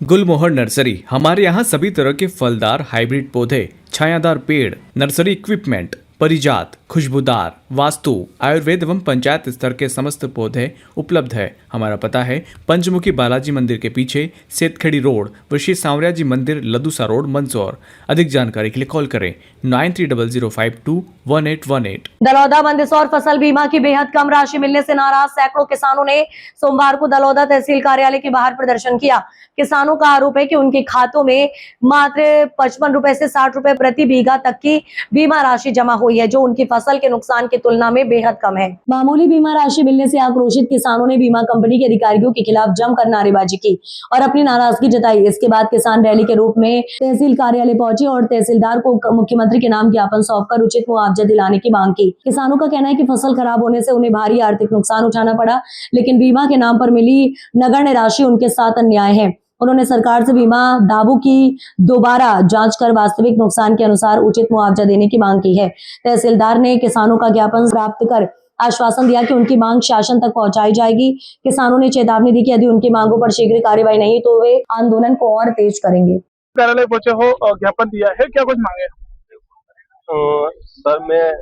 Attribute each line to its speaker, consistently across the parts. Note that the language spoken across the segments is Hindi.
Speaker 1: गुलमोहर नर्सरी। हमारे यहाँ सभी तरह के फलदार हाइब्रिड पौधे, छायादार पेड़, नर्सरी इक्विपमेंट, परिजात, खुशबूदार, वास्तु, आयुर्वेद एवं पंचायत स्तर के समस्त पौधे उपलब्ध है। हमारा पता है पंचमुखी बालाजी मंदिर के पीछे, सेतखेड़ी रोड, ऋषि सांवरिया जी मंदिर, लदूसा रोड, मंदसौर। अधिक जानकारी के लिए कॉल करें 9300521818।
Speaker 2: दलौदा मंदसौर फसल बीमा की बेहद कम राशि मिलने से नाराज सैकड़ों किसानों ने सोमवार को दलौदा तहसील कार्यालय के बाहर प्रदर्शन किया। किसानों का आरोप है कि उनके खातों में मात्र 55 रुपए से 60 रुपए प्रति बीघा तक की बीमा राशि जमा हुई है, जो उनकी फसल के नुकसान की तुलना में बेहद कम है। मामूली बीमा राशि मिलने से आक्रोशित किसानों ने बीमा कंपनी के अधिकारियों के खिलाफ जमकर नारेबाजी की और अपनी नाराजगी जताई। इसके बाद किसान रैली के रूप में तहसील कार्यालय पहुंचे और तहसीलदार को मुख्यमंत्री के नाम ज्ञापन सौंपकर उचित मुआवजा दिलाने की मांग की। किसानों का कहना है कि फसल खराब होने से उन्हें भारी आर्थिक नुकसान उठाना पड़ा, लेकिन बीमा के नाम पर मिली नगण्य राशि उनके साथ अन्याय है। उन्होंने सरकार से बीमा दावों की दोबारा जांच कर वास्तविक नुकसान के अनुसार उचित मुआवजा देने की मांग की है। तहसीलदार ने किसानों का ज्ञापन प्राप्त कर आश्वासन दिया कि उनकी मांग शासन तक पहुंचाई जाएगी। किसानों ने चेतावनी दी कि यदि उनकी मांगों पर शीघ्र कार्यवाही नहीं तो वे आंदोलन को और तेज करेंगे।
Speaker 3: कार्यालय पहुंचे हो और ज्ञापन दिया है, क्या कुछ मांगे?
Speaker 4: सर, मैं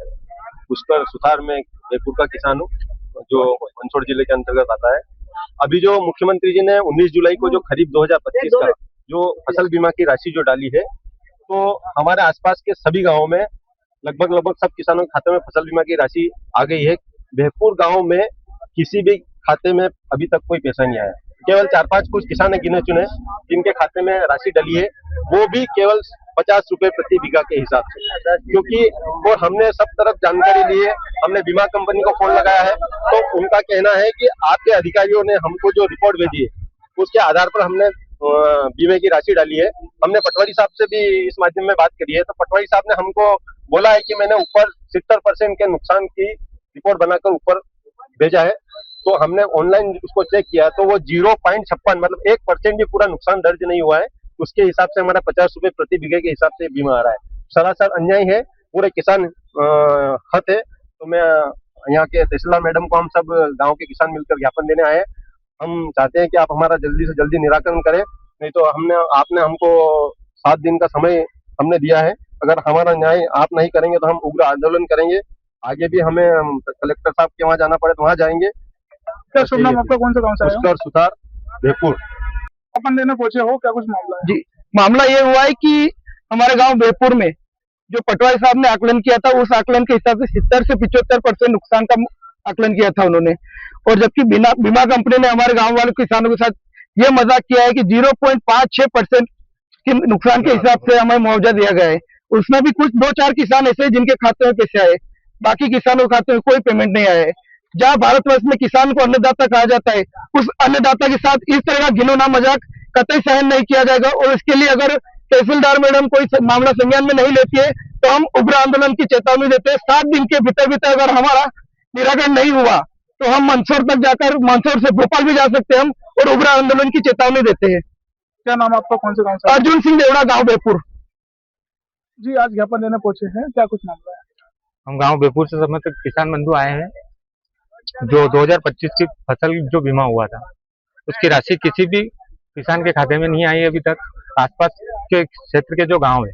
Speaker 4: पुष्कर सुथार में जयपुर का किसान हूँ, जो मंदसौर जिले के अंतर्गत आता है। अभी जो मुख्यमंत्री जी ने 19 जुलाई को जो खरीफ 2025 का जो फसल बीमा की राशि जो डाली है, तो हमारे आसपास के सभी गांवों में लगभग सब किसानों के खाते में फसल बीमा की राशि आ गई है। बहपुर गांव में किसी भी खाते में अभी तक कोई पैसा नहीं आया। केवल 4-5 कुछ किसान गिने चुने जिनके खाते में राशि डली है, वो भी केवल 50 रुपए प्रति बीघा के हिसाब से, क्योंकि और हमने सब तरफ जानकारी ली है। हमने बीमा कंपनी को फोन लगाया है, तो उनका कहना है कि आपके अधिकारियों ने हमको जो रिपोर्ट भेजी है उसके आधार पर हमने बीमे की राशि डाली है। हमने पटवारी साहब से भी इस माध्यम में बात करी है, तो पटवारी साहब ने हमको बोला है कि मैंने ऊपर 70% के नुकसान की रिपोर्ट बनाकर ऊपर भेजा है। तो हमने ऑनलाइन उसको चेक किया तो वो 0.56 मतलब 1% भी पूरा नुकसान दर्ज नहीं हुआ है। उसके हिसाब से हमारा 50 रुपए प्रति बीघे के हिसाब से बीमा आ रहा है। सरासर अन्याय है, पूरे किसान हत है। तो मैं यहाँ के तहसीलदार मैडम को हम सब गांव के किसान मिलकर ज्ञापन देने आए हैं। हम चाहते हैं कि आप हमारा जल्दी से जल्दी निराकरण करें, नहीं तो आपने हमको 7 दिन का समय हमने दिया है। अगर हमारा न्याय आप नहीं करेंगे तो हम उग्र आंदोलन करेंगे। आगे भी हमें कलेक्टर साहब के वहाँ जाना पड़े तो वहाँ जाएंगे।
Speaker 3: क्या शुभ नाम आपका, कौन सा गाँव से आए हो?
Speaker 4: पुष्कर सुथार, बेहपुर।
Speaker 3: ज्ञापन देने पहुंचे हो, क्या कुछ मामला है?
Speaker 5: जी, मामला ये हुआ है कि हमारे गांव बेहपुर में जो पटवारी साहब ने आकलन किया था, उस आकलन के हिसाब से 70 से 75% नुकसान का आकलन किया था उन्होंने, और जबकि बीमा कंपनी ने हमारे गांव वाले किसानों के साथ ये मजाक किया है कि 0.56% के नुकसान के हिसाब से हमें मुआवजा दिया गया है। उसमें भी कुछ 2-4 किसान ऐसे जिनके खाते में पैसे आए, बाकी किसानों के खाते में कोई पेमेंट नहीं आया है। जहाँ भारतवर्ष में किसान को अन्नदाता कहा जाता है, उस अन्नदाता के साथ इस तरह का घिनौना मजाक कतई सहन नहीं किया जाएगा। और इसके लिए अगर तहसीलदार मैडम कोई मामला संज्ञान में नहीं लेती है तो हम उग्र आंदोलन की चेतावनी देते हैं। 7 दिन के भीतर अगर हमारा निराकरण नहीं हुआ तो हम मंदसौर तक जाकर, मंदसौर से भोपाल भी जा सकते हैं हम, और उग्र आंदोलन की चेतावनी देते हैं।
Speaker 3: क्या नाम आपका, कौन से गाँव से?
Speaker 5: अर्जुन सिंह देवड़ा, गाँव बेहपुर।
Speaker 3: जी, आज ज्ञापन देने पहुंचे हैं, क्या कुछ मामला है?
Speaker 6: हम गांव बेहपुर से समस्त किसान बंधु आए हैं। जो 2025 की फसल जो बीमा हुआ था उसकी राशि किसी भी किसान के खाते में नहीं आई अभी तक। आसपास के क्षेत्र के जो गांव है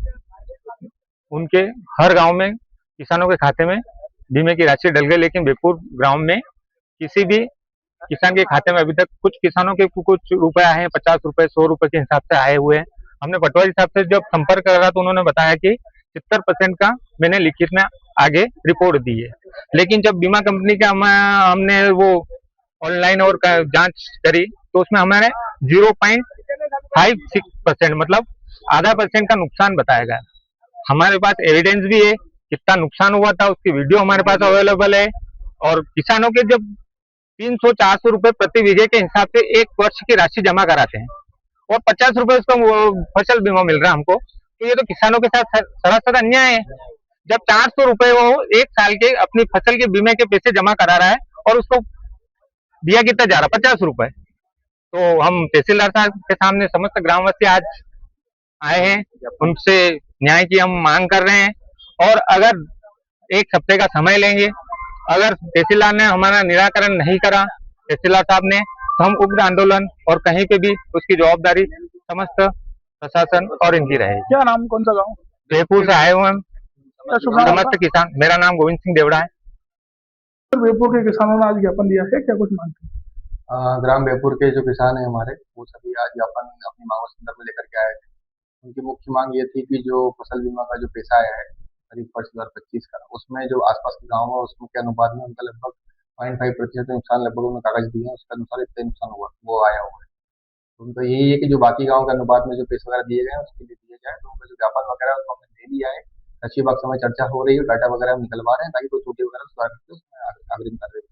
Speaker 6: उनके हर गांव में किसानों के खाते में बीमे की राशि डल गई, लेकिन बेहपुर गांव में किसी भी किसान के खाते में अभी तक कुछ किसानों के कुछ रुपए आए हैं, 50 रुपए 100 रुपए के हिसाब से आए हुए हैं। हमने पटवारी साहब से जब संपर्क करा तो उन्होंने बताया कि 70% का मैंने लिखित में आगे रिपोर्ट दी है, लेकिन जब बीमा कंपनी का हमने वो ऑनलाइन और जांच करी तो उसमें हमारे 0.56% मतलब आधा % का नुकसान बताया गया। हमारे पास एविडेंस भी है, कितना नुकसान हुआ था उसकी वीडियो हमारे पास अवेलेबल है। और किसानों के जब 300-400 रुपए प्रति बीघे के हिसाब से 1 वर्ष की राशि जमा कराते हैं और 50 रुपए उसका फसल बीमा मिल रहा है हमको, तो ये तो किसानों के साथ सरासर अन्याय है। जब 400 रुपए वो 1 साल के अपनी फसल के बीमे के पैसे जमा करा रहा है और उसको दिया कितना जा रहा है, 50 रुपए। तो हम तहसीलदार साहब के सामने समस्त ग्रामवासी आज आए हैं, उनसे न्याय की हम मांग कर रहे हैं। और अगर 1 हफ्ते का समय लेंगे, अगर तहसीलदार ने हमारा निराकरण नहीं करा, तहसीलदार साहब ने, तो हम उग्र आंदोलन और कहीं पे भी उसकी जवाबदारी समस्त प्रशासन और इनकी रहेगी।
Speaker 3: क्या नाम, कौन सा गाँव?
Speaker 6: जयपुर से आए हुए हम
Speaker 3: क्या शुभ नाम
Speaker 6: समस्त
Speaker 3: आपका?
Speaker 6: किसान। मेरा नाम गोविंद सिंह देवड़ा है।
Speaker 3: बेहपुर के किसानों ने आज ज्ञापन दिया है, क्या कुछ मांगते हैं?
Speaker 7: ग्राम बेहपुर के जो किसान हैं हमारे, वो सभी आज ज्ञापन अपनी मांगों के संदर्भ में लेकर के आए थे। उनकी मुख्य मांग ये थी कि जो फसल बीमा का जो पैसा आया है करीब वर्ष 2025 का, उसमें जो आसपास के गाँव है उसमें के अनुपात में उनका लगभग 0.5% नुकसान लगभग उन्होंने कागज दिए हैं, उसके अनुसार इतना नुकसान हुआ वो आया हुआ है। तो उनका यही है कि जो बाकी गाँव के अनुपात में जो पैसे वगैरह दिए गए हैं उसके लिए दिया जाए। तो उनका जो ज्ञापन वगैरह है उसको हमने दे दिया है। कृषि विभाग समय चर्चा हो रही है, डाटा वगैरह हम निकलवा रहे हैं ताकि कोई त्रुटि वगैरह सुधार करके उसमें अग्रिम कार्रवाई